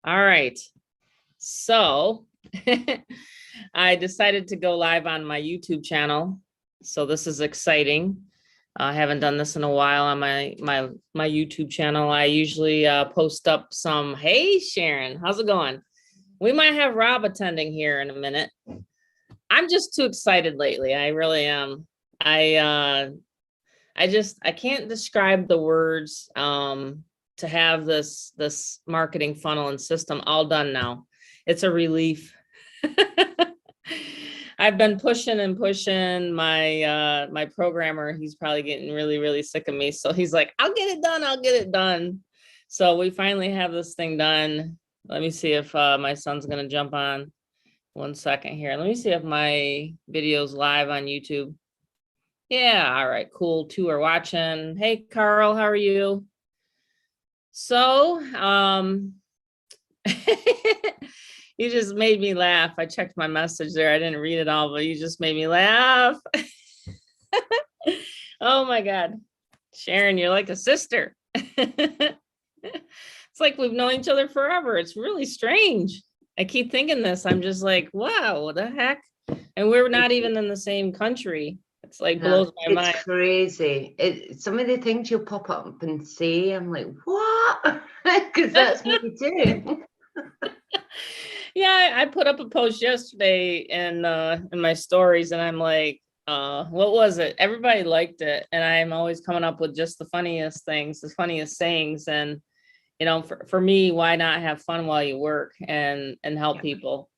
All right. So I decided to go live on my YouTube channel. So this is exciting. I haven't done this in a while on my YouTube channel. I usually post up some, hey Sharon, how's it going? We might have Rob attending here in a minute. I'm just too excited lately. I really am. I can't describe the words to have this marketing funnel and system all done now. It's a relief. I've been pushing and pushing my programmer. He's probably getting really sick of me. So he's like, I'll get it done. I'll get it done. So we finally have this thing done. Let me see if my son's going to jump on. 1 second here. Let me see if my video's live on YouTube. Yeah, all right, cool. 2 are watching. Hey, Carl, how are you? So, you just made me laugh. I checked my message there. I didn't read it all, but you just made me laugh. Oh my God. Sharon, you're like a sister. It's like we've known each other forever. It's really strange. I keep thinking this. I'm just like, wow, what the heck? And we're not even in the same country. It's like blows my mind. It's crazy. Some of the things you'll pop up and see, I'm like, what? Because that's me too. Yeah, I put up a post yesterday in my stories, and I'm like, what was it? Everybody liked it, and I'm always coming up with just the funniest things, the funniest sayings, and you know, for me, why not have fun while you work and help people?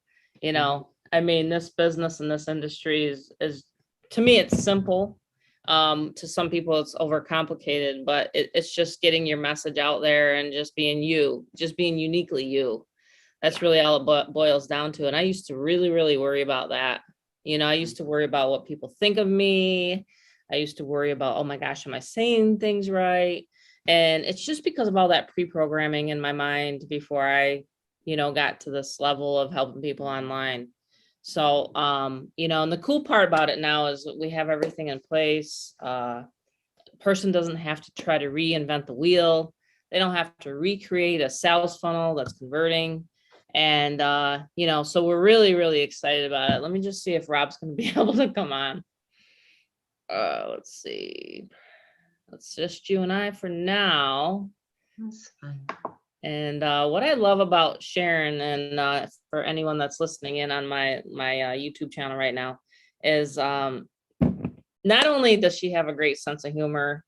You know, I mean, this business and this industry is to me, it's simple. To some people, it's overcomplicated, but it's just getting your message out there and just being you, just being uniquely you. That's really all it boils down to. And I used to really worry about that. You know, I used to worry about what people think of me. I used to worry about, oh my gosh, am I saying things right? And it's just because of all that pre-programming in my mind before I, you know, got to this level of helping people online. So, you know, and the cool part about it now is that we have everything in place. Person doesn't have to try to reinvent the wheel. They don't have to recreate a sales funnel that's converting. And, you know, so we're really excited about it. Let me just see if Rob's going to be able to come on. Let's see. It's just you and I for now. That's fine. And what I love about Sharon, and for anyone that's listening in on my YouTube channel right now, is not only does she have a great sense of humor,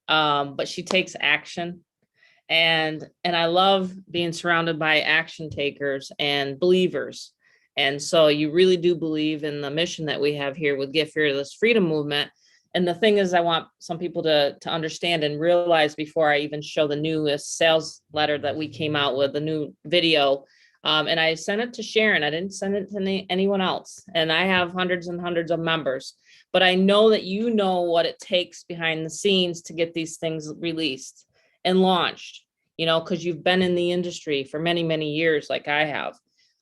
but she takes action. And I love being surrounded by action takers and believers. And so you really do believe in the mission that we have here with Get Fearless Freedom Movement. And the thing is, I want some people to understand and realize before I even show the newest sales letter that we came out with, the new video. And I sent it to Sharon. I didn't send it to anyone else. And I have hundreds and hundreds of members. But I know that you know what it takes behind the scenes to get these things released and launched, you know, because you've been in the industry for many years, like I have.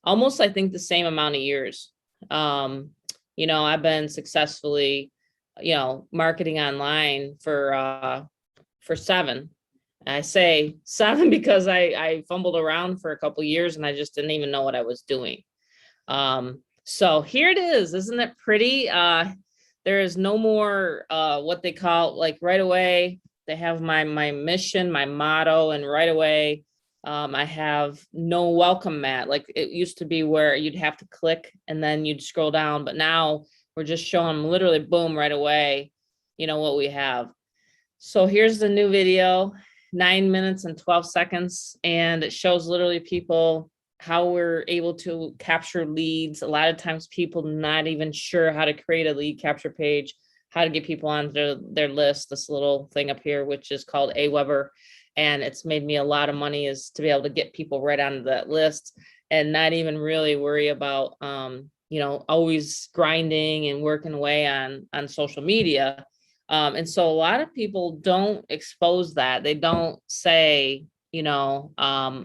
Almost, I think, the same amount of years. You know, I've been successfully, you know, marketing online for 7. I say 7 because I fumbled around for a couple of years and I just didn't even know what I was doing. So here it is. Isn't it pretty? There is no more what they call, like, right away. They have my mission, my motto, and right away I have no welcome mat. Like it used to be where you'd have to click and then you'd scroll down, but now we're just showing them literally, boom, right away, you know, what we have. So here's the new video, 9 minutes and 12 seconds. And it shows literally people how we're able to capture leads. A lot of times people not even sure how to create a lead capture page, how to get people on their list. This little thing up here, which is called Aweber. And it's made me a lot of money, is to be able to get people right onto that list and not even really worry about, you know, always grinding and working away on social media. And so a lot of people don't expose that. They don't say, you know,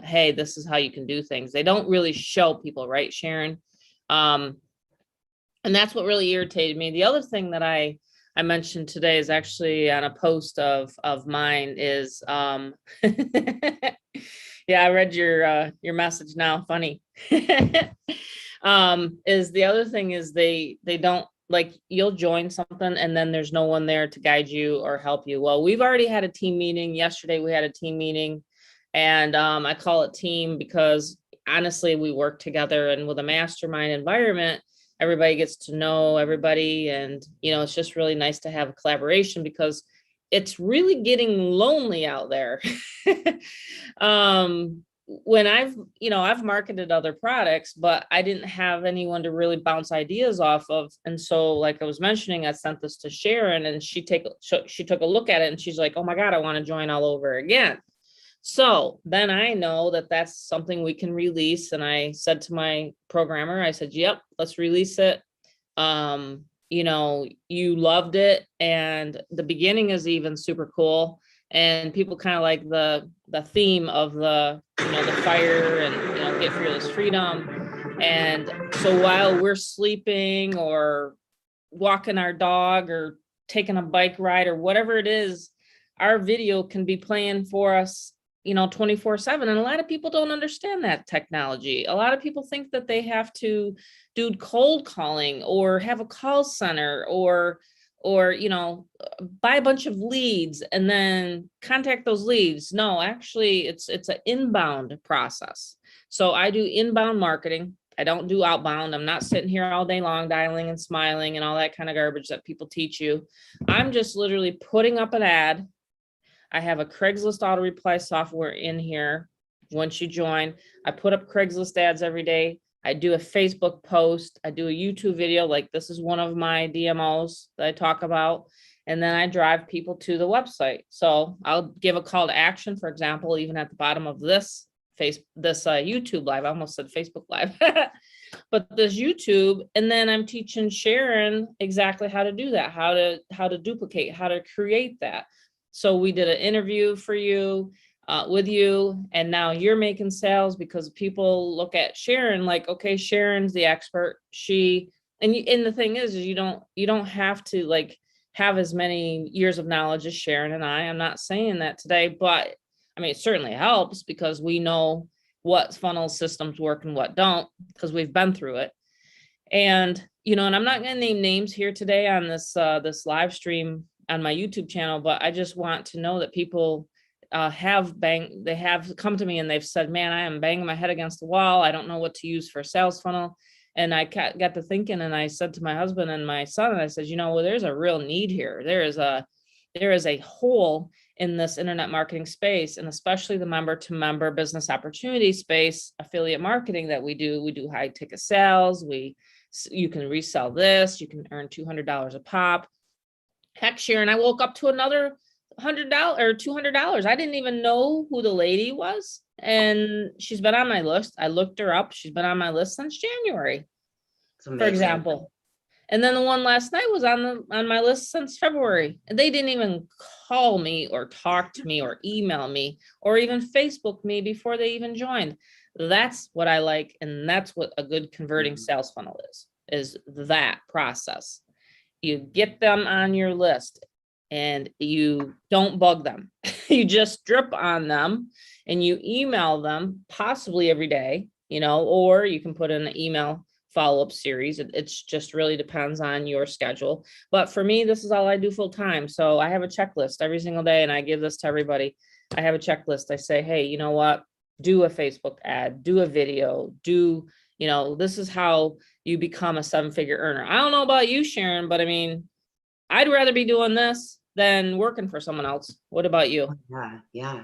hey, this is how you can do things. They don't really show people, right, Sharon? And that's what really irritated me. The other thing that I mentioned today is actually on a post of mine is, Yeah, I read your message now. Funny. Is the other thing is they don't like you'll join something and then there's no one there to guide you or help you. Well, we've already had a team meeting. Yesterday we had a team meeting, and I call it team because honestly we work together, and with a mastermind environment, everybody gets to know everybody, and it's just really nice to have a collaboration because it's really getting lonely out there. When I've marketed other products, but I didn't have anyone to really bounce ideas off of. And so, like I was mentioning, I sent this to Sharon, and she took a look at it, and she's like, oh my God, I want to join all over again. So then I know that that's something we can release. And I said to my programmer, I said, yep, let's release it. You loved it. And the beginning is even super cool. And people kind of like the theme of the fire and, get fearless freedom. And so while we're sleeping or walking our dog or taking a bike ride or whatever it is, our video can be playing for us 24/7. And a lot of people don't understand that technology. A lot of people think that they have to do cold calling or have a call center or buy a bunch of leads and then contact those leads. No, actually it's an inbound process. So I do inbound marketing. I don't do outbound. I'm not sitting here all day long dialing and smiling and all that kind of garbage that people teach you. I'm just literally putting up an ad. I have a Craigslist auto reply software in here. Once you join, I put up Craigslist ads every day. I do a Facebook post. I do a YouTube video. Like this is one of my DMOs that I talk about. And then I drive people to the website. So I'll give a call to action, for example, even at the bottom of this YouTube live. I almost said Facebook live, but this YouTube. And then I'm teaching Sharon exactly how to do that, how to duplicate, how to create that. So we did an interview for you, with you, and now you're making sales because people look at Sharon like, okay, Sharon's the expert. And the thing is you don't have to like have as many years of knowledge as Sharon and I. I'm not saying that today, but I mean, it certainly helps because we know what funnel systems work and what don't because we've been through it. And, and I'm not going to name names here today on this live stream on my YouTube channel, but I just want to know that people they have come to me and they've said, man, I am banging my head against the wall. I don't know what to use for a sales funnel. And I got to thinking, and I said to my husband and my son, and I said, well, there's a real need here. There is a hole in this internet marketing space, and especially the member to member business opportunity space, affiliate marketing that we do. We do high ticket sales. You can resell this, you can earn $200 a pop. Heck, Sharon, I woke up to another $100 or $200. I didn't even know who the lady was. And she's been on my list. I looked her up. She's been on my list since January, for example. And then the one last night was on my list since February. And they didn't even call me or talk to me or email me or even Facebook me before they even joined. That's what I like. And that's what a good converting sales funnel is that process. You get them on your list and you don't bug them. You just drip on them and you email them possibly every day, or you can put in an email follow-up series. It's just really depends on your schedule. But for me, this is all I do full time. So I have a checklist every single day and I give this to everybody. I have a checklist. I say, hey, you know what? Do a Facebook ad, do a video, this is how you become a 7-figure earner. I don't know about you, Sharon, but I mean, I'd rather be doing this than working for someone else. What about you? Yeah.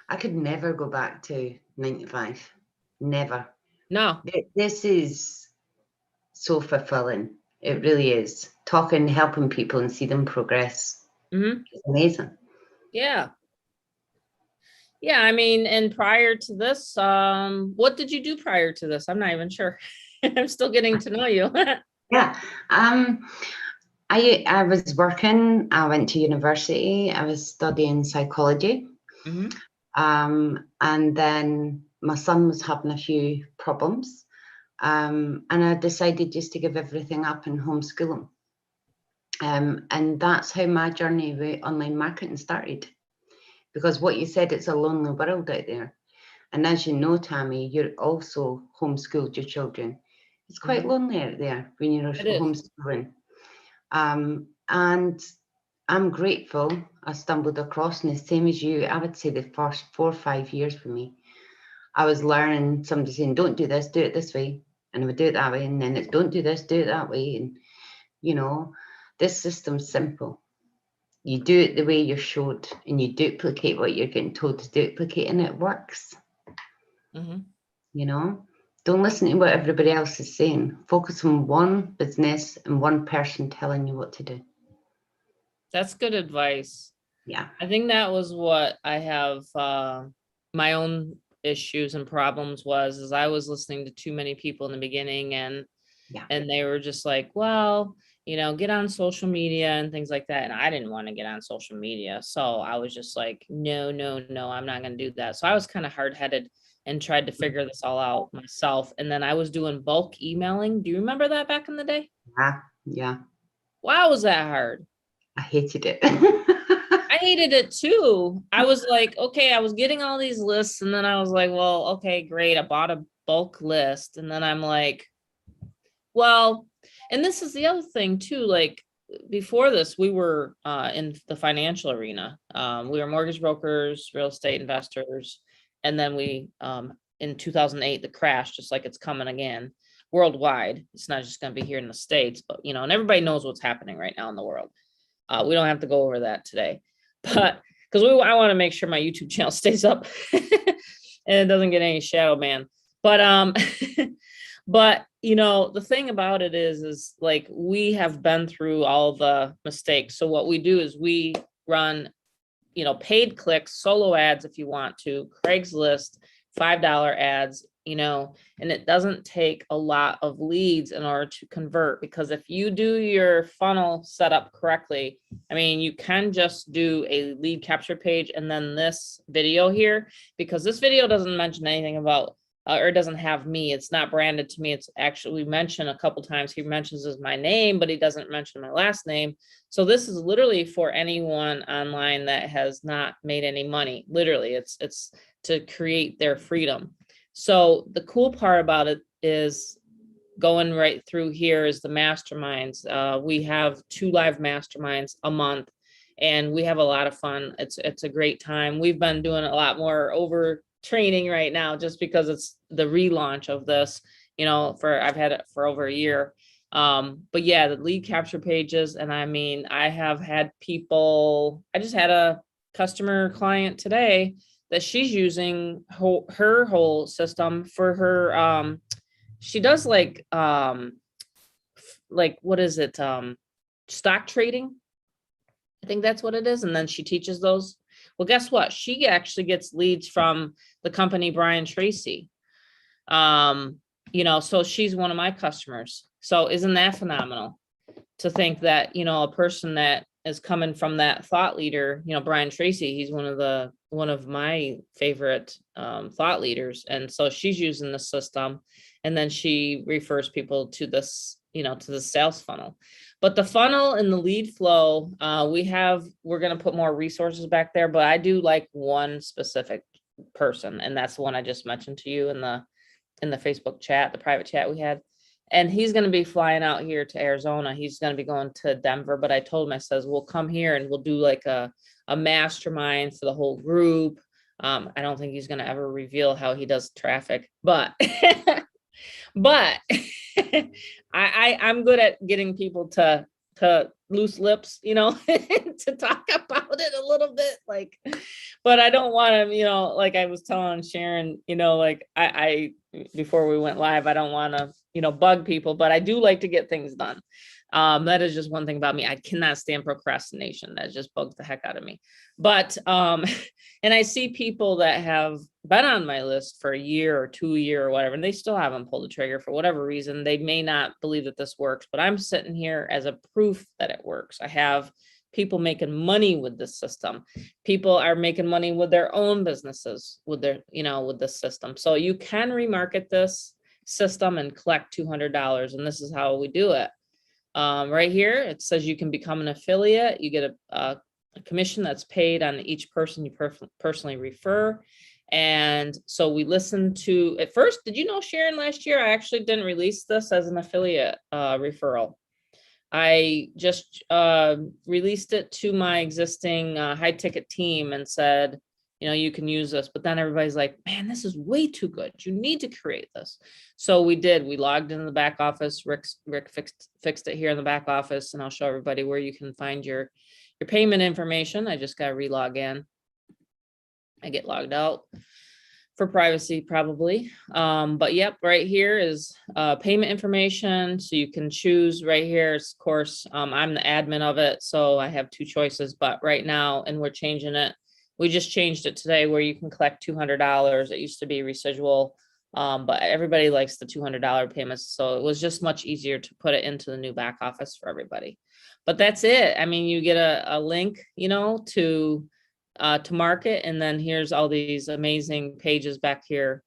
I could never go back to 9 to 5. Never. No. This is so fulfilling. It really is. Talking, helping people and see them progress. Mm-hmm. It's amazing. Yeah. Yeah, I mean, and prior to this, what did you do prior to this? I'm not even sure. I'm still getting to know you. Yeah. I was working, I went to university, I was studying psychology. Mm-hmm. And then my son was having a few problems. And I decided just to give everything up and homeschool him. And that's how my journey with online marketing started. Because what you said, it's a lonely world out there. And as you know, Tammy, you're also homeschooled your children. It's quite lonely out there when you're It is. homeschooling. And I'm grateful I stumbled across, and the same as you, I would say the first 4 or 5 years for me, I was learning, somebody saying, don't do this, do it this way. And I would do it that way. And then it's, don't do this, do it that way. And, you know, this system's simple. You do it the way you're showed, and you duplicate what you're getting told to duplicate, and it works. You know, don't listen to what everybody else is saying. Focus on one business and one person telling you what to do. That's good advice. Yeah. I think that was what I have, my own issues and problems is I was listening to too many people in the beginning, and they were just like, well, you know, get on social media and things like that. And I didn't want to get on social media. So I was just like, no, I'm not going to do that. So I was kind of hard-headed and tried to figure this all out myself. And then I was doing bulk emailing. Do you remember that back in the day? Yeah. Wow, was that hard? I hated it. I hated it too. I was like, okay, I was getting all these lists, and then I was like, well, okay, great. I bought a bulk list. And then I'm like, well, and this is the other thing too, like before this, we were in the financial arena. We were mortgage brokers, real estate investors. And then we, in 2008, the crash, just like it's coming again worldwide. It's not just going to be here in the States, but, you know, and everybody knows what's happening right now in the world. We don't have to go over that today, but because I want to make sure my YouTube channel stays up and it doesn't get any shadow ban. But but you know, the thing about it is like we have been through all the mistakes. So what we do is we run, you know, paid clicks, solo ads if you want to, Craigslist, $5 ads, you know, and it doesn't take a lot of leads in order to convert, because if you do your funnel set up correctly, I mean, you can just do a lead capture page and then this video here, because this video doesn't mention anything about, or it doesn't have me. It's not branded to me. It's actually mentioned a couple times. He mentions as my name, but he doesn't mention my last name. So this is literally for anyone online that has not made any money. Literally, it's to create their freedom. So the cool part about it is going right through here is the masterminds. We have 2 live masterminds a month, and we have a lot of fun. It's a great time. We've been doing a lot more over training right now just because it's the relaunch of this, you know, I've had it for over a year. But yeah, the lead capture pages. And I mean, I have had people, I just had a customer client today that she's using her whole system for her, she does like what is it? Stock trading. I think that's what it is. And then she teaches those. Well, guess what? She actually gets leads from the company Brian Tracy. You know, so she's one of my customers. So isn't that phenomenal to think that, you know, a person that is coming from that thought leader, you know, Brian Tracy, he's one of my favorite thought leaders. And so she's using the system, and then she refers people to this, you know, to the sales funnel. But the funnel and the lead flow, we're going to put more resources back there, but I do like one specific person. And that's the one I just mentioned to you in the Facebook chat, the private chat we had. And he's going to be flying out here to Arizona. He's going to be going to Denver, but I told him, I says, we'll come here and we'll do like a mastermind for the whole group. I don't think he's going to ever reveal how he does traffic, but but I'm good at getting people to loose lips, you know, to talk about it a little bit, like, but I don't want to, you know, like I was telling Sharon, you know, like I before we went live, I don't want to, you know, bug people, but I do like to get things done. That is just one thing about me. I cannot stand procrastination. That just bugs the heck out of me. But and I see people that have been on my list for a year or 2 years or whatever, and they still haven't pulled the trigger for whatever reason. They may not believe that this works, but I'm sitting here as a proof that it works. I have people making money with this system. People are making money with their own businesses with their, you know, with this system. So you can remarket this system and collect $200, and this is how we do it. Right here, it says you can become an affiliate. You get a commission that's paid on each person you personally refer. And so we listened to, at first, did you know, Sharon, last year, I actually didn't release this as an affiliate referral. I just released it to my existing high ticket team and said, you know, you can use this. But then everybody's like, man, this is way too good. You need to create this. So we did. We logged into the back office. Rick fixed it here in the back office, and I'll show everybody where you can find your payment information. I just got to relog in. I get logged out for privacy probably. But yep, right here is payment information. So you can choose right here. Of course, I'm the admin of it, so I have two choices, but right now, and we're changing it. We just changed it today where you can collect $200. It used to be residual, but everybody likes the $200 payments. So it was just much easier to put it into the new back office for everybody. But that's it. I mean, you get a link, you know, to market. And then here's all these amazing pages back here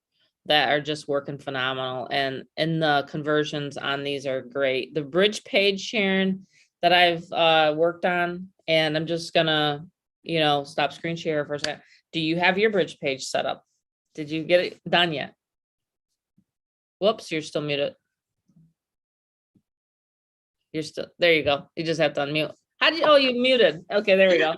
that are just working phenomenal. And the conversions on these are great. The bridge page, Sharon, that I've worked on, and I'm just gonna, you know, stop screen share for a second. Do you have your bridge page set up? Did you get it done yet? Whoops, you're still muted. You're still, there you go. You just have to unmute. How did you, oh, you muted. Okay, there we go.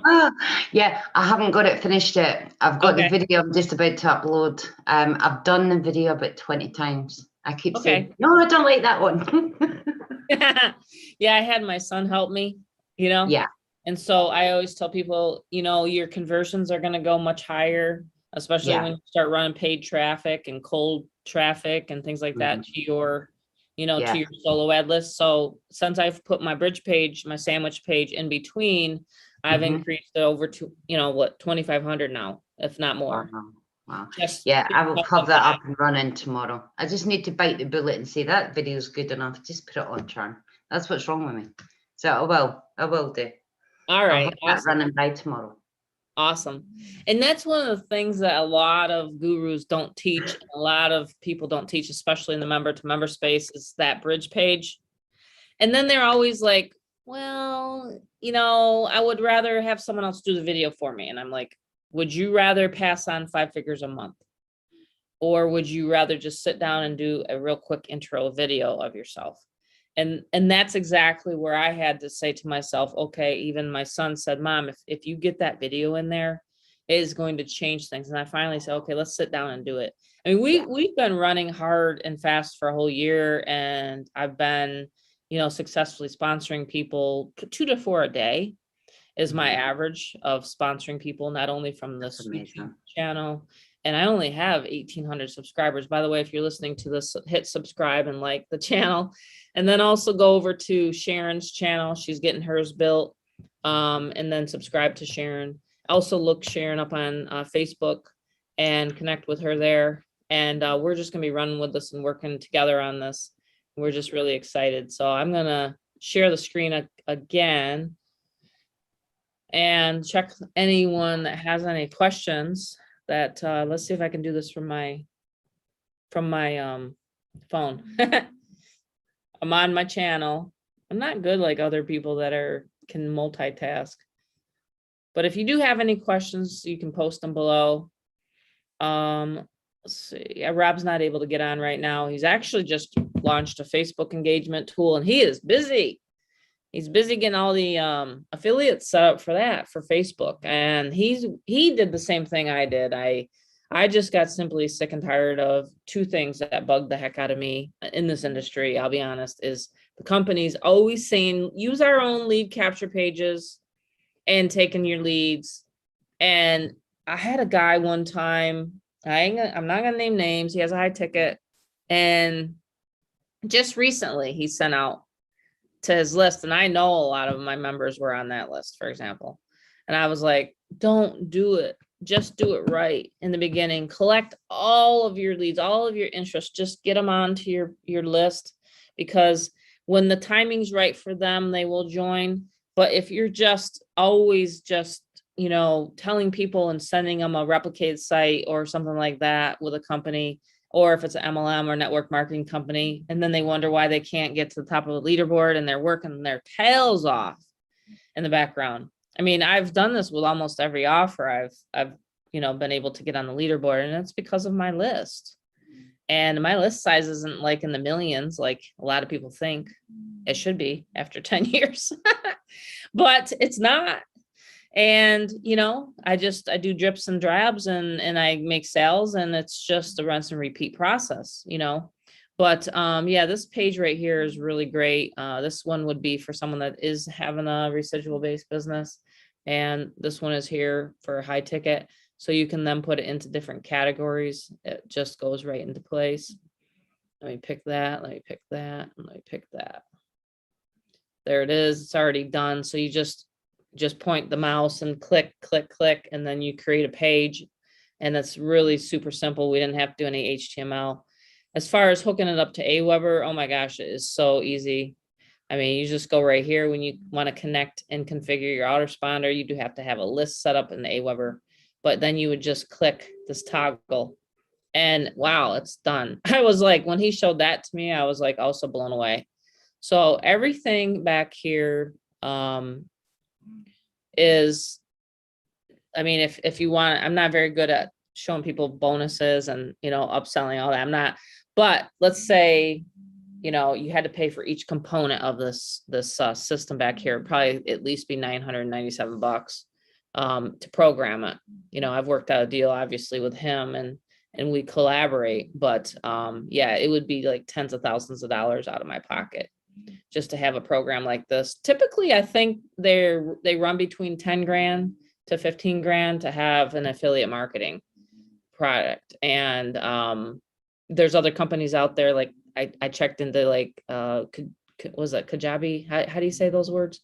Yeah, I haven't got it finished yet. I've got the video I'm just about to upload. I've done the video about 20 times. I keep saying, no, I don't like that one. Yeah, I had my son help me, you know? Yeah. And so I always tell people, you know, your conversions are going to go much higher, especially when you start running paid traffic and cold traffic and things like that to your, you know, to your solo ad list. So since I've put my bridge page, my sandwich page in between, I've increased it over to, you know, what, 2,500 now, if not more. Wow. Yeah, I will have that up and running tomorrow. I just need to bite the bullet and say that video's good enough. Just put it on Charm. That's what's wrong with me. So I will do. All right. I'll have that running by tomorrow. Awesome. And that's one of the things that a lot of gurus don't teach. A lot of people don't teach, especially in the member to member space, is that bridge page. And then they're always like, well, you know, I would rather have someone else do the video for me. And I'm like, would you rather pass on 5 figures a month? Or would you rather just sit down and do a real quick intro video of yourself? And that's exactly where I had to say to myself, okay, even my son said, Mom, if you get that video in there, it is going to change things. And I finally said, okay, let's sit down and do it. I mean, we've been running hard and fast for a whole year, and I've been, you know, successfully sponsoring people 2 to 4 a day is my average of sponsoring people, not only from this YouTube channel. And I only have 1,800 subscribers. By the way, if you're listening to this, hit subscribe and like the channel. And then also go over to Sharon's channel. She's getting hers built. And then subscribe to Sharon. Also look Sharon up on Facebook and connect with her there. And we're just going to be running with this and working together on this. We're just really excited. So I'm going to share the screen again and check anyone that has any questions. That let's see if I can do this from my phone. I'm on my channel. I'm not good like other people that can multitask. But if you do have any questions, you can post them below. Let's see. Yeah, Rob's not able to get on right now. He's actually just launched a Facebook engagement tool, and he is busy. He's busy getting all the affiliates set up for that, for Facebook. And he did the same thing I did. I just got simply sick and tired of 2 things that bugged the heck out of me in this industry. I'll be honest, is the companies always saying, use our own lead capture pages and taking your leads. And I had a guy one time, I'm not gonna name names. He has a high ticket. And just recently he sent out to his list, and I know a lot of my members were on that list, for example. And I was like, don't do it. Just do it right in the beginning. Collect all of your leads, all of your interests. Just get them onto your list, because when the timing's right for them, they will join. But if you're just always just, you know, telling people and sending them a replicated site or something like that with a company, or if it's an MLM or network marketing company, and then they wonder why they can't get to the top of the leaderboard and they're working their tails off in the background. I mean, I've done this with almost every offer I've been able to get on the leaderboard, and it's because of my list. And my list size isn't like in the millions, like a lot of people think it should be after 10 years, but it's not. And, I do drips and drabs and I make sales, and it's just a rinse and repeat process, But yeah, this page right here is really great. This one would be for someone that is having a residual based business. And this one is here for a high ticket. So you can then put it into different categories. It just goes right into place. Let me pick that. Let me pick that. And let me pick that. There it is. It's already done. So you just point the mouse and click, click, click, and then you create a page. And that's really super simple. We didn't have to do any HTML. As far as hooking it up to Aweber, oh my gosh, it is so easy. I mean, you just go right here when you want to connect and configure your autoresponder. You do have to have a list set up in the Aweber, but then you would just click this toggle and wow, it's done. I was like, when he showed that to me, I was like also blown away. So everything back here is, I mean, if you want, I'm not very good at showing people bonuses and, upselling all that. I'm not, but let's say, you had to pay for each component of this system back here, probably at least be $997 to program it. I've worked out a deal obviously with him and we collaborate, but yeah, it would be like tens of thousands of dollars out of my pocket just to have a program like this. Typically, I think they run between 10 grand to 15 grand to have an affiliate marketing product. And there's other companies out there, like I checked into like, was it Kajabi? How do you say those words?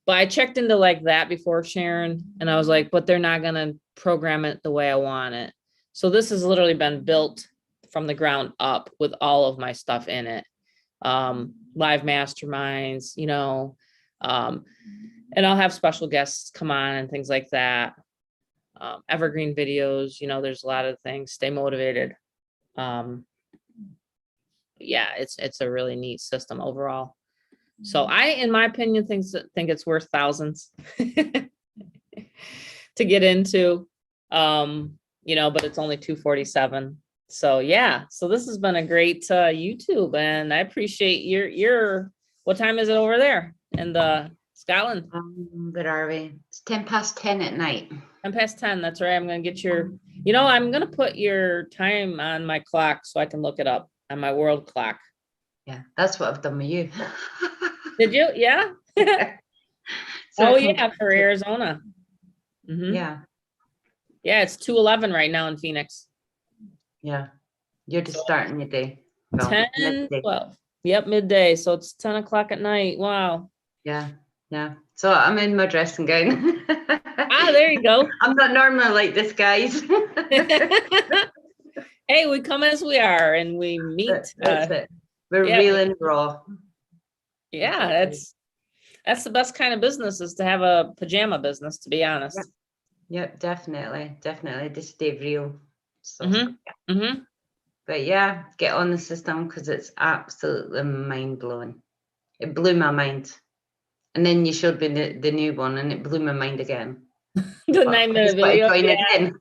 But I checked into like that before, Sharon, and I was like, but they're not going to program it the way I want it. So this has literally been built from the ground up with all of my stuff in it. Live masterminds, and I'll have special guests come on and things like that. Evergreen videos, there's a lot of things. Stay motivated. Yeah, it's a really neat system overall. So in my opinion, think it's worth thousands to get into, but it's only $247. So yeah, so this has been a great YouTube, and I appreciate your what time is it over there in Scotland? Where are we? It's 10:10 at night. 10:10. That's right. I'm gonna get I'm gonna put your time on my clock so I can look it up on my world clock. Yeah, that's what I've done with you. Did you? Yeah. So yeah, for Arizona. Mm-hmm. Yeah. Yeah, it's 2:11 right now in Phoenix. Yeah, you're just starting your day. Well, 10, 12. Yep, midday. So it's 10 o'clock at night. Wow. Yeah. So I'm in my dressing gown. There you go. I'm not normally like this, guys. Hey, we come as we are, and we meet. That's it. We're real and raw. Yeah, that's the best kind of business, is to have a pajama business, to be honest. Yep, definitely. Just stay real. So, But yeah, get on the system because it's absolutely mind-blowing. It blew my mind. And then you showed me the new one, and it blew my mind again. The 9-minute video. Again.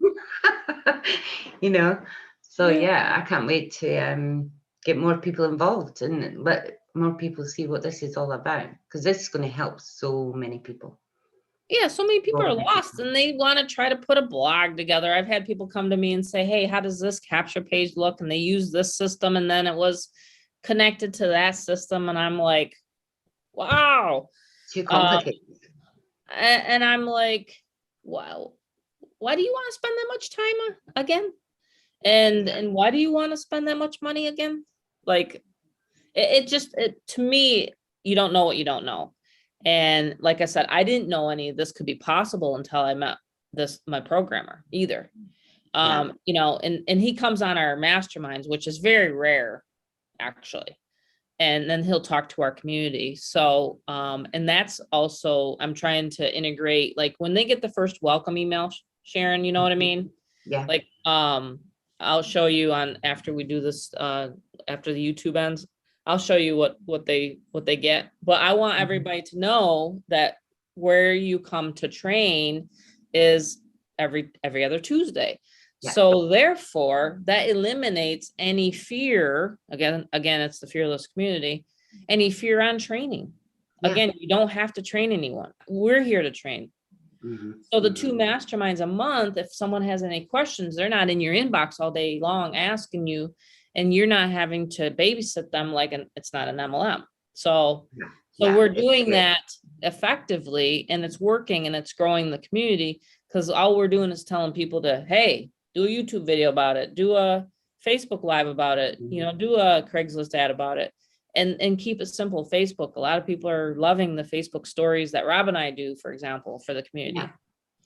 So yeah, I can't wait to get more people involved and let more people see what this is all about, because this is going to help so many people. Yeah, so many people are lost and they want to try to put a blog together. I've had people come to me and say, hey, how does this capture page look? And they use this system, and then it was connected to that system. And I'm like, wow. Too complicated. And I'm like, wow, why do you want to spend that much time again? And why do you want to spend that much money again? Like, it to me, you don't know what you don't know. And like I said, I didn't know any of this could be possible until I met my programmer either. And he comes on our masterminds, which is very rare, actually. And then he'll talk to our community. So, and that's also, I'm trying to integrate, like when they get the first welcome email, Sharon, you know what I mean? Yeah. Like, I'll show you after we do this, after the YouTube ends, I'll show you what they get. But I want everybody to know that where you come to train is every other Tuesday. Yeah. So therefore, that eliminates any fear. Again, it's the fearless community. Any fear on training. Yeah. Again, you don't have to train anyone. We're here to train. So the 2 masterminds a month, if someone has any questions, they're not in your inbox all day long asking you, and you're not having to babysit them like it's not an MLM. So we're doing that effectively, and it's working, and it's growing the community, because all we're doing is telling people to, hey, do a YouTube video about it, do a Facebook Live about it, do a Craigslist ad about it, and keep it simple. Facebook, a lot of people are loving the Facebook stories that Rob and I do, for example, for the community.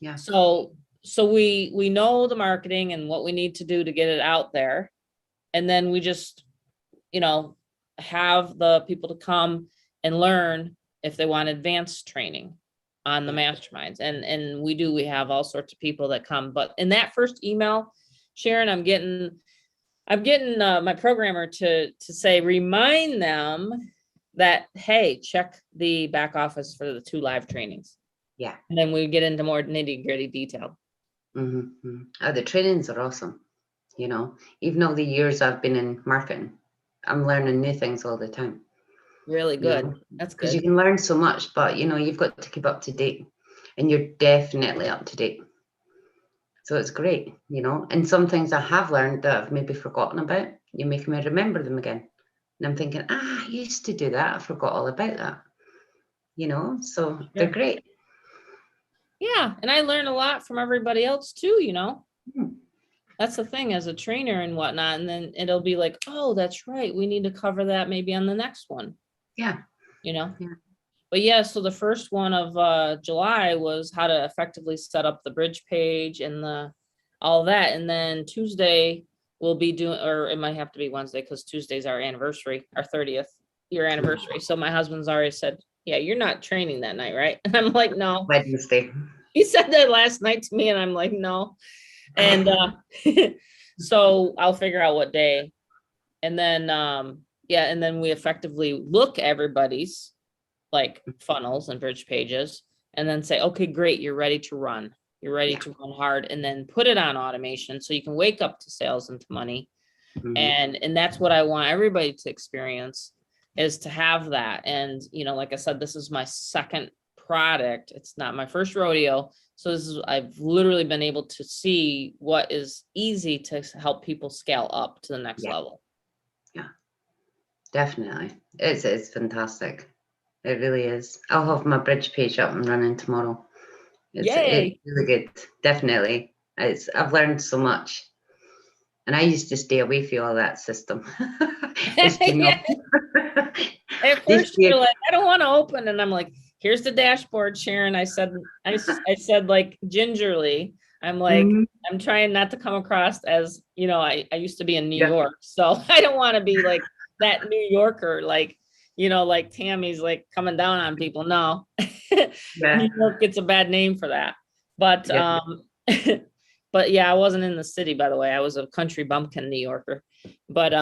Yeah. So we know the marketing and what we need to do to get it out there. And then we just, have the people to come and learn if they want advanced training on the masterminds. And we have all sorts of people that come. But in that first email, Sharon, I'm getting my programmer to say, remind them that, hey, check the back office for the 2 live trainings. Yeah. And then we get into more nitty-gritty detail. Oh, the trainings are awesome. Even all the years I've been in marketing, I'm learning new things all the time. Really good. That's good. Because you can learn so much, but you've got to keep up to date, and you're definitely up to date. So it's great, and some things I have learned that I've maybe forgotten about, you're making me remember them again. And I'm thinking, I used to do that. I forgot all about that. So they're great. Yeah. And I learn a lot from everybody else too, That's the thing, as a trainer and whatnot. And then it'll be like, oh, that's right, we need to cover that maybe on the next one. Yeah. But so the first one of July was how to effectively set up the bridge page and all that. And then Tuesday we'll be doing, or it might have to be Wednesday, because Tuesday's our anniversary, our 30th year anniversary. So my husband's already said, yeah, you're not training that night, right? And I'm like, no. Wednesday. He said that last night to me, and I'm like, no. And so I'll figure out what day. And then and then we effectively look at everybody's like funnels and bridge pages, and then say, okay, great, you're ready to run. You're ready to run hard, and then put it on automation so you can wake up to sales and to money. And that's what I want everybody to experience, is to have that. And like I said, this is my second product. It's not my first rodeo. So I've literally been able to see what is easy to help people scale up to the next level. Yeah, definitely. It's fantastic. It really is. I'll have my bridge page up and running tomorrow. It's really good. Definitely. I've learned so much. And I used to stay away from all that system. At first you're like, I don't want to open. And I'm like, here's the dashboard, Sharon. I said like gingerly, I'm like, I'm trying not to come across as, I used to be in New York. So I don't want to be like that New Yorker, like, like Tammy's like coming down on people. No, New York gets a bad name for that. But, but yeah, I wasn't in the city, by the way. I was a country bumpkin New Yorker. But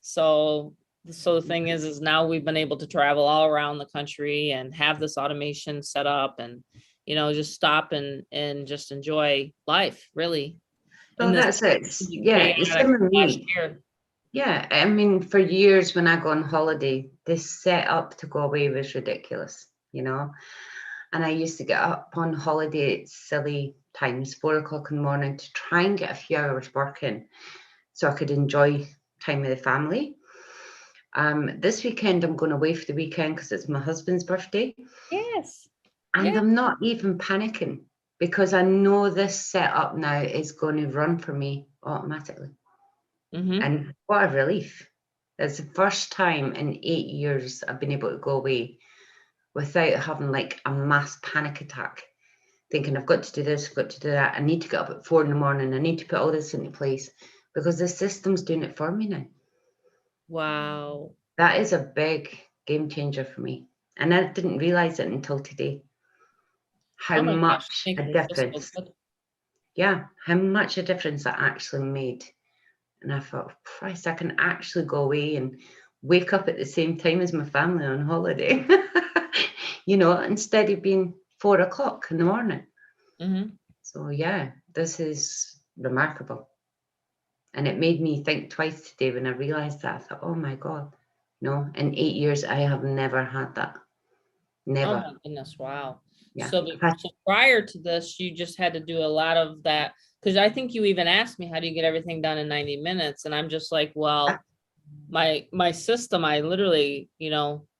so the thing is now we've been able to travel all around the country and have this automation set up, and just stop and just enjoy life, really. Well, that's it. Yeah, it's same with me. Yeah, I mean, for years when I go on holiday, this setup to go away was ridiculous, and I used to get up on holiday at silly times, 4 o'clock in the morning, to try and get a few hours working so I could enjoy time with the family. This weekend I'm going away for the weekend because it's my husband's birthday. Yes. And I'm not even panicking, because I know this setup now is going to run for me automatically. And what a relief. It's the first time in 8 years I've been able to go away without having like a mass panic attack, thinking I've got to do this, I've got to do that, I need to get up at 4 in the morning, I need to put all this into place, because the system's doing it for me now. Wow. That is a big game changer for me. And I didn't realize it until today. How much a difference. Yeah, how much a difference that actually made. And I thought, Christ, I can actually go away and wake up at the same time as my family on holiday, instead of being 4 o'clock in the morning. So So yeah, this is remarkable. And it made me think twice today when I realized that. I thought, oh my God, no, in 8 years, I have never had that. Oh Never. my goodness, wow. Yeah. So, so prior to this, you just had to do a lot of that, because I think you even asked me, how do you get everything done in 90 minutes? And I'm just like, well, my system, I literally,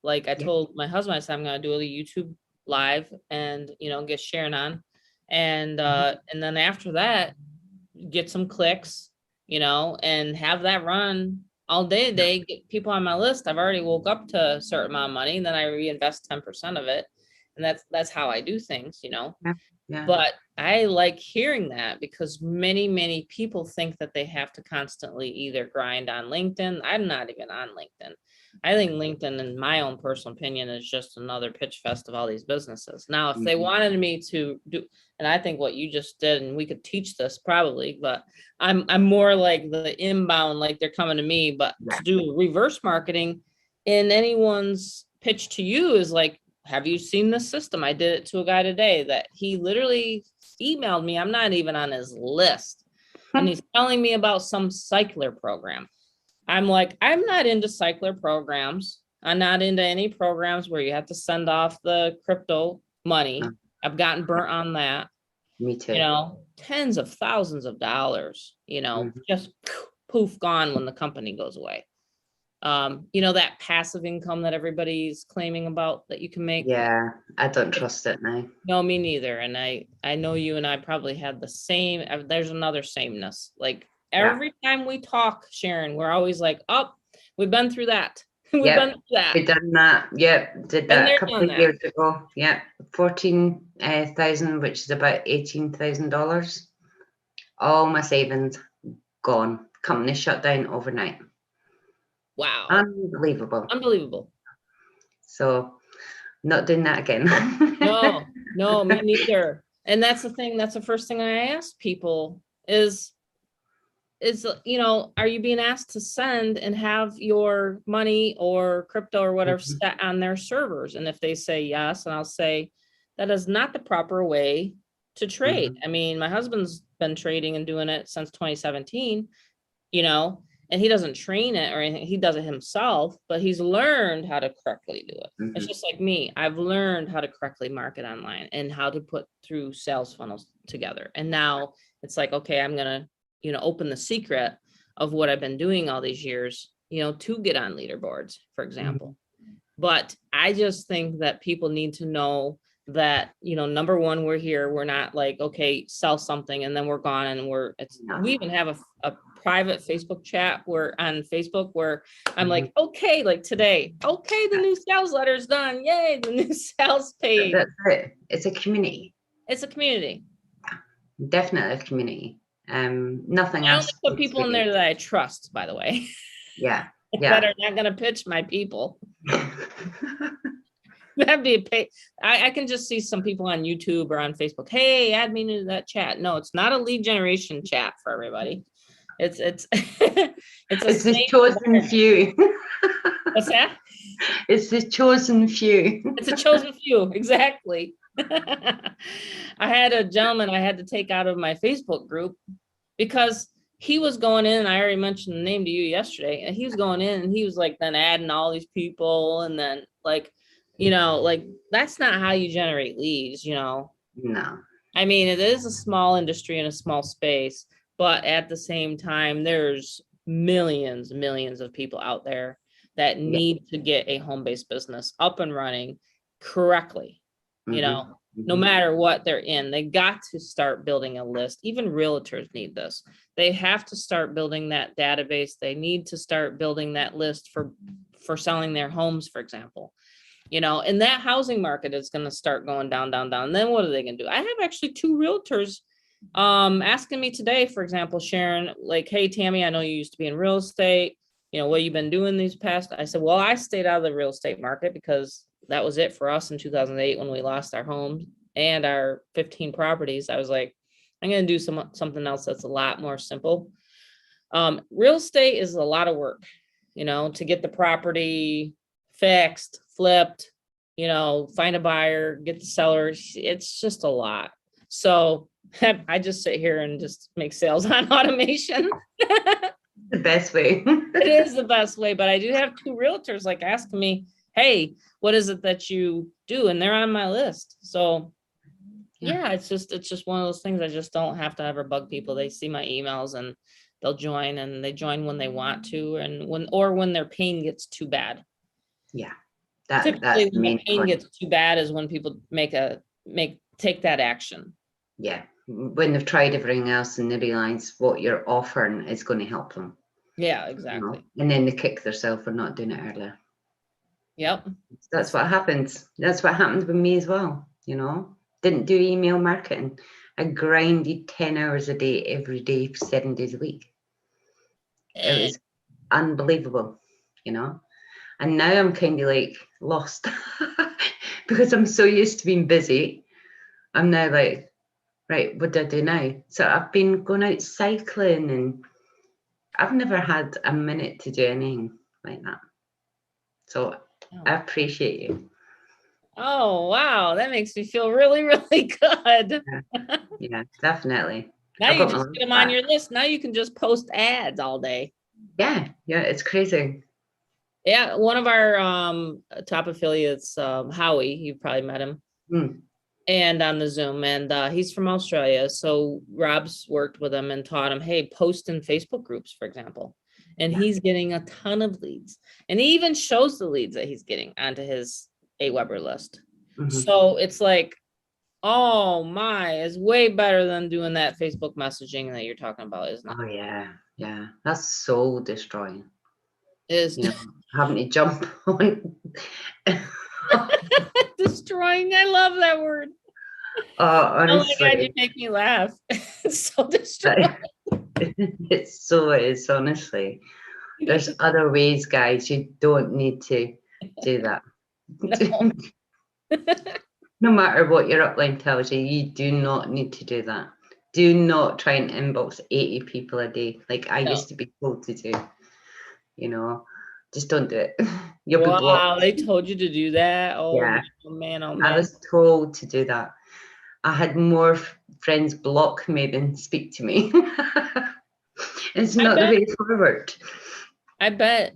like I told my husband, I said, I'm gonna do a YouTube live and get Sharon on. And then after that, get some clicks, and have that run all day today, get people on my list. I've already woke up to a certain amount of money, and then I reinvest 10% of it. And that's how I do things. Yeah. But I like hearing that, because many people think that they have to constantly either grind on LinkedIn. I'm not even on LinkedIn. I think LinkedIn, in my own personal opinion, is just another pitch fest of all these businesses. Now, if they wanted me to do, and I think what you just did, and we could teach this probably, but I'm more like the inbound, like they're coming to me, but to do reverse marketing in anyone's pitch to you is like, have you seen this system? I did it to a guy today that he literally emailed me. I'm not even on his list. And he's telling me about some cycler program. I'm like, I'm not into cycler programs. I'm not into any programs where you have to send off the crypto money. I've gotten burnt on that. Me too. Tens of thousands of dollars, just poof, gone when the company goes away. That passive income that everybody's claiming about that you can make. Yeah, I don't trust it now. No, me neither. And I know you and I probably had the same. There's another sameness. Like every time we talk, Sharon, we're always like, oh, we've been through that. We've been through that. We've done that. Yep, did that a couple of years ago. Yeah, 14,000, which is about $18,000. All my savings gone. Company shut down overnight. Wow. Unbelievable. So not doing that again. No, me neither. And that's the thing. That's the first thing I ask people is, are you being asked to send and have your money or crypto or whatever set on their servers? And if they say yes, and I'll say, that is not the proper way to trade. I mean, my husband's been trading and doing it since 2017, and he doesn't train it or anything. He does it himself, but he's learned how to correctly do it. It's just like me. I've learned how to correctly market online and how to put through sales funnels together. And now it's like, okay, I'm going to, open the secret of what I've been doing all these years, to get on leaderboards, for example. But I just think that people need to know that, number one, we're here. We're not like, okay, sell something and then we're gone. And we even have a private Facebook chat where on Facebook where I'm like, okay, like today, okay, the new sales letter's done. Yay, the new sales page. That's it. It's a community. It's a community. Definitely a community. Nothing else. I only put people in there that I trust, by the way. Yeah. That are not going to pitch my people. That'd be a pay. I can just see some people on YouTube or on Facebook. Hey, add me to that chat. No, it's not a lead generation chat for everybody. It's it's the chosen few. What's that? It's the chosen few. It's a chosen few, exactly. I had a gentleman I had to take out of my Facebook group because he was going in, and I already mentioned the name to you yesterday, and he was going in and he was like then adding all these people, and then like, like that's not how you generate leads, No. I mean, it is a small industry in a small space, but at the same time, there's millions of people out there that need to get a home-based business up and running correctly. No matter what they're in, they got to start building a list. Even realtors need this. They have to start building that database. They need to start building that list for selling their homes, for example. And that housing market is going to start going down. And then what are they going to do? I have actually 2 realtors asking me today, for example, Sharon, like, hey, Tammy, I know you used to be in real estate. What you've been doing these past. I said, well, I stayed out of the real estate market because that was it for us in 2008 when we lost our homes and our 15 properties. I was like, I'm going to do something else that's a lot more simple. Real estate is a lot of work, to get the property fixed, flipped, find a buyer, get the seller. It's just a lot. So I just sit here and just make sales on automation. The best way. It is the best way, but I do have two realtors like asking me, hey, what is it that you do? And they're on my list. So yeah, it's just one of those things. I just don't have to ever bug people. They see my emails and they'll join, and they join when they want to, and when their pain gets too bad. Yeah, Typically that's the when the main pain point. gets too bad is when people take that action. Yeah, when they've tried everything else and they realize what you're offering is going to help them. Yeah, You know, exactly. and then they kick themselves for not doing it earlier. Yep. That's what happens. That's what happened with me as well. You know, didn't do email marketing. I grinded 10 hours a day every day, 7 days a week. It was unbelievable, you know. And now I'm kind of like lost because I'm so used to being busy. I'm now like, right, what do I do now? So I've been going out cycling, and I've never had a minute to do anything like that. So I appreciate you. Oh, wow. That makes me feel really, really good. Yeah, definitely. Now I've you got my just life get them on back. your list. Now you can just post ads all day. Yeah, it's crazy. Yeah, one of our top affiliates, Howie, you've probably met him, Mm. and on the Zoom, and he's from Australia. So Rob's worked with him and taught him, hey, post in Facebook groups, for example. And Yeah. he's getting a ton of leads. And he even shows the leads that he's getting onto his AWeber list. Mm-hmm. So it's like, oh my, it's way better than doing that Facebook messaging that you're talking about, isn't it? Oh yeah. That's soul destroying. Is You know, having to jump on. destroying. I love that word. Oh, honestly, Oh my God, you make me laugh. It's so destroying. it so is, honestly. There's other ways, guys. You don't need to do that. No. No matter what your upline tells you, you do not need to do that. Do not try and inbox 80 people a day like I used to be told to do. You know, just don't do it. You'll be blocked. Wow, they told you to do that. Oh Yeah, man, oh man, oh I man. was told to do that. I had more friends block me than speak to me. It's not the way forward. I bet.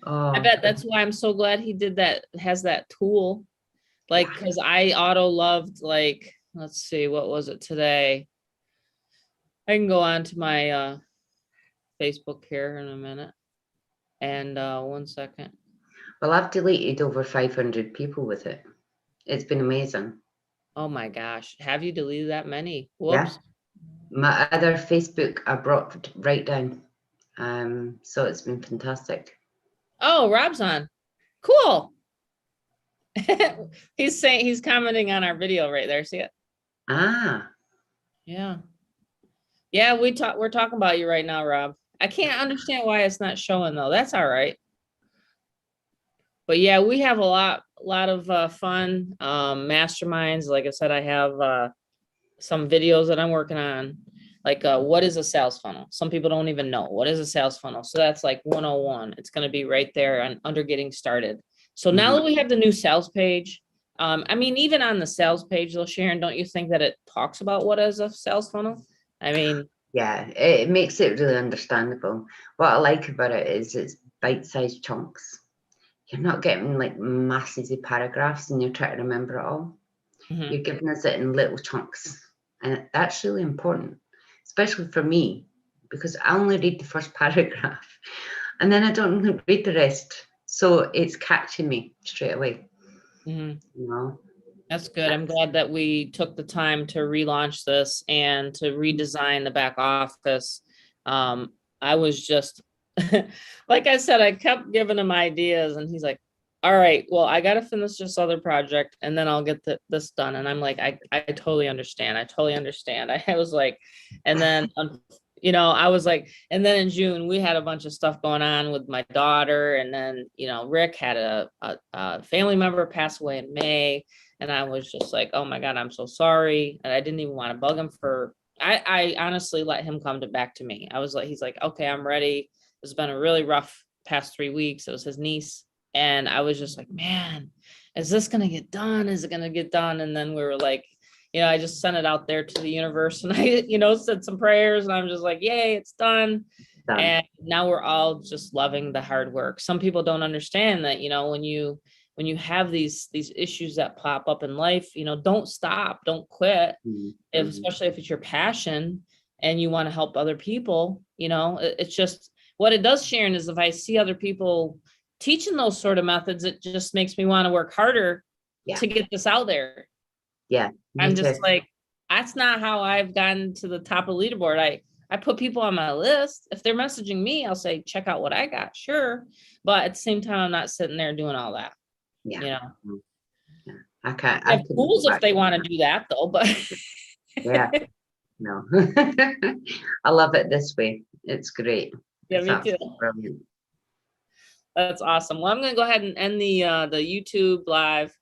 I Oh, bet that's why I'm so glad he did that, has that tool. Like, yeah. because I auto loved, like, let's see, what was it today? I can go on to my Facebook here in a minute. And 1 second. Well, I've deleted over 500 people with it. It's been amazing. Oh my gosh. Have you deleted that many? Yeah. Whoops. My other Facebook I brought right down. So it's been fantastic. Oh, Rob's on. Cool. He's commenting on our video right there. See it? Ah. Yeah. Yeah, we're talking about you right now, Rob. I can't understand why it's not showing though. That's all right. But yeah, we have a lot of fun masterminds. Like I said, I have some videos that I'm working on. Like what is a sales funnel? Some people don't even know what is a sales funnel. So that's like 101. It's going to be right there on under getting started. So now that we have the new sales page, I mean, even on the sales page, though, Sharon, don't you think that it talks about what is a sales funnel? I mean, yeah, it makes it really understandable. What I like about it is it's bite-sized chunks. You're not getting like masses of paragraphs and you're trying to remember it all. You're giving us it in little chunks. And that's really important, especially for me, because I only read the first paragraph and then I don't read the rest. So it's catching me straight away. You know? That's good. I'm glad that we took the time to relaunch this and to redesign the back office. I was just, like I said, I kept giving him ideas and he's like, all right, well, I got to finish this other project and then I'll get this done. And I'm like, I totally understand. I totally understand. I was like, and then, I was like, and then in June, we had a bunch of stuff going on with my daughter. And then, Rick had a family member pass away in May. And I was just like, oh my God, I'm so sorry. And I didn't even want to bug him I honestly let him come back to me. I was like, he's like, okay, I'm ready. It's been a really rough past 3 weeks. It was his niece. And I was just like, man, is this going to get done? Is it going to get done? And then we were like, I just sent it out there to the universe, and I, said some prayers, and I'm just like, yay, it's done. Done. And now we're all just loving the hard work. Some people don't understand that, when you have these issues that pop up in life, don't stop, don't quit. Especially if it's your passion and you want to help other people, it's just what it does, Sharon, is if I see other people teaching those sort of methods, it just makes me want to work harder to get this out there. Yeah. I'm just like, that's not how I've gotten to the top of the leaderboard. I put people on my list. If they're messaging me, I'll say, check out what I got. Sure. But at the same time, I'm not sitting there doing all that. Yeah. Okay. I have tools if they want to do that though, but yeah. No. I love it this way. It's great. Yeah, me too. Brilliant. That's awesome. Well, I'm going to go ahead and end the YouTube live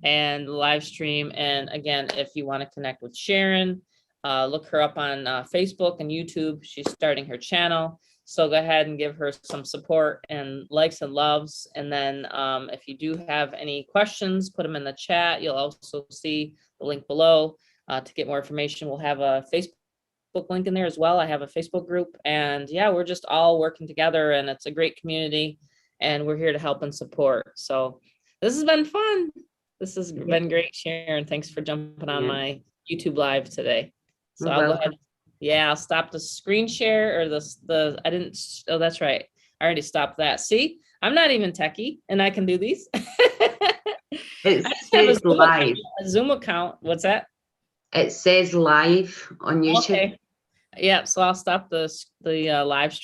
and the live stream. And again, if you want to connect with Sharon, look her up on Facebook and YouTube. She's starting her channel. So go ahead and give her some support and likes and loves. And then if you do have any questions, put them in the chat. You'll also see the link below to get more information. We'll have a Facebook link in there as well. I have a Facebook group, and yeah, we're just all working together, and it's a great community, and we're here to help and support. So this has been fun. This has been great, Sharon. Thanks for jumping on my YouTube live today. So I'll go ahead. Yeah, I'll stop the screen share, or I didn't. Oh, that's right. I already stopped that. See, I'm not even techie, and I can do these. It says live. A Zoom account. What's that? It says live on YouTube. Okay. Yeah, so I'll stop the live stream.